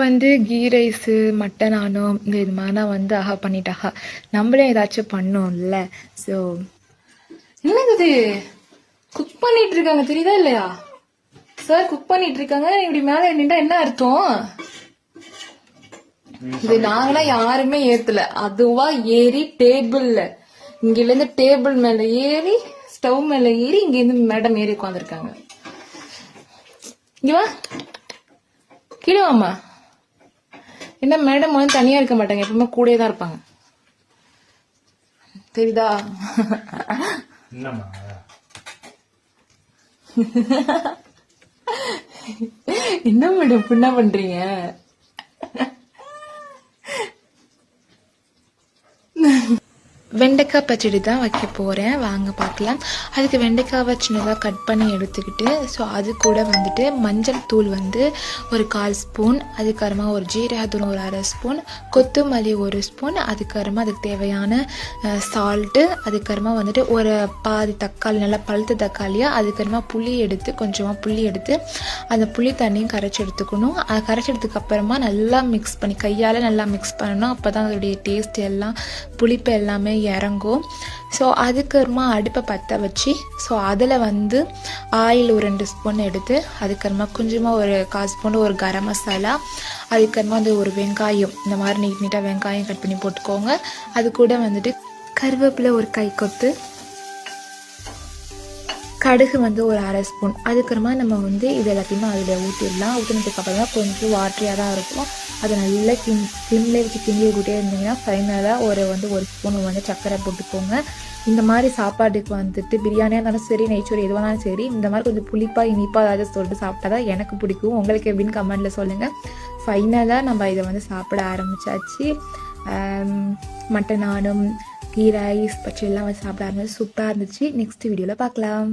வந்து key rice mutton ஆனும் இது மாதிரிலாம் வந்து பண்ணிட்டாக. நம்மளே ஏதாச்சும் பண்ணோம்ல. ஸோ என்னது குக் பண்ணிட்டு இருக்காங்க தெரியுதா இல்லையா? சார் குக் பண்ணிட்டு இருக்காங்க. இப்படி மேல நின்றா என்ன அர்த்தம்? இது நாங்களாம் யாருமே ஏத்தல, அதுவா ஏறி டேபிள்ல இங்க இருந்து டேபிள் மேல ஏறி ஸ்டவ் மேல ஏறி இங்க இருந்து மேடம் ஏறி உட்காந்துருக்காங்க. இங்க வா கீழே வாமா. என்ன மேடம் வந்து தனியா இருக்க மாட்டாங்க, எப்பவுமே கூடயே தான் இருப்பாங்க தெரியுதா? என்ன மேடம் என்ன பண்றீங்க? வெண்டைக்காய் பச்சடி தான் வைக்க போகிறேன், வாங்க பார்க்கலாம். அதுக்கு வெண்டைக்காவை சின்னதாக கட் பண்ணி எடுத்துக்கிட்டு, ஸோ அது கூட வந்துட்டு மஞ்சள் தூள் வந்து ஒரு 1/4 ஸ்பூன், அதுக்கப்புறமா ஒரு ஜீரகத்தூள் ஒரு 1/2 ஸ்பூன், கொத்தமல்லி 1 ஸ்பூன், அதுக்கப்புறமா அதுக்கு தேவையான சால்ட்டு, அதுக்கப்புறமா வந்துட்டு ஒரு பாதி தக்காளி, நல்லா பழுத்த தக்காளியாக, அதுக்கப்புறமா கொஞ்சமாக புளி எடுத்து அந்த புளி தண்ணியும் கரைச்சி எடுத்துக்கணும். அதை கரைச்சி எடுத்துக்கப்புறமா நல்லா மிக்ஸ் பண்ணி கையால் நல்லா மிக்ஸ் பண்ணணும். அப்போ தான் அதோடைய டேஸ்ட் எல்லாம் புளிப்பு எல்லாமே இறங்கும். ஸோ அதுக்கப்புறமா அடுப்பை பற்ற வச்சு, ஸோ அதில் வந்து ஆயில் ஒரு 2 ஸ்பூன் எடுத்து, அதுக்கப்புறமா கொஞ்சமாக ஒரு 1/4 ஸ்பூன் ஒரு கரம் மசாலா, அதுக்கப்புறமா வந்து ஒரு வெங்காயம், இந்த மாதிரி நீட்டாக வெங்காயம் கட் பண்ணி போட்டுக்கோங்க. அது கூட வந்துட்டு கருவேப்பிலை ஒரு கைக்கொத்து, கடுகு வந்து ஒரு 1/2 ஸ்பூன், அதுக்கப்புறமா நம்ம வந்து இது எல்லாத்தையுமே அதில் ஊற்றிடலாம். ஊற்றினதுக்கு அப்புறமா கொஞ்சம் வாட்டரியாக தான் இருக்கும். அதை நல்லா சிம்மில் வச்சு கிண்டி விட்டுட்டே இருந்தீங்கன்னா ஃபைனலாக ஒரு ஸ்பூன் வந்து சர்க்கரை போட்டுக்கோங்க. இந்த மாதிரி சாப்பாட்டுக்கு வந்துட்டு பிரியாணியாக இருந்தாலும் சரி, நெய்ச்சோறு எதுவானாலும் சரி, இந்த மாதிரி கொஞ்சம் புளிப்பாக இனிப்பாக ஏதாவது சொல்லிட்டு சாப்பிட்டா தான் எனக்கு பிடிக்கும். உங்களுக்கு எப்படின்னு கமெண்டில் சொல்லுங்கள். ஃபைனலாக நம்ம இதை வந்து சாப்பிட ஆரம்பித்தாச்சு. மட்டன் ஆனும் கீ ரைஸ் பச்சையெல்லாம் வச்சு சாப்பிட ஆரம்பிச்சு சூப்பராக இருந்துச்சு. நெக்ஸ்ட் வீடியோவில் பார்க்கலாம்.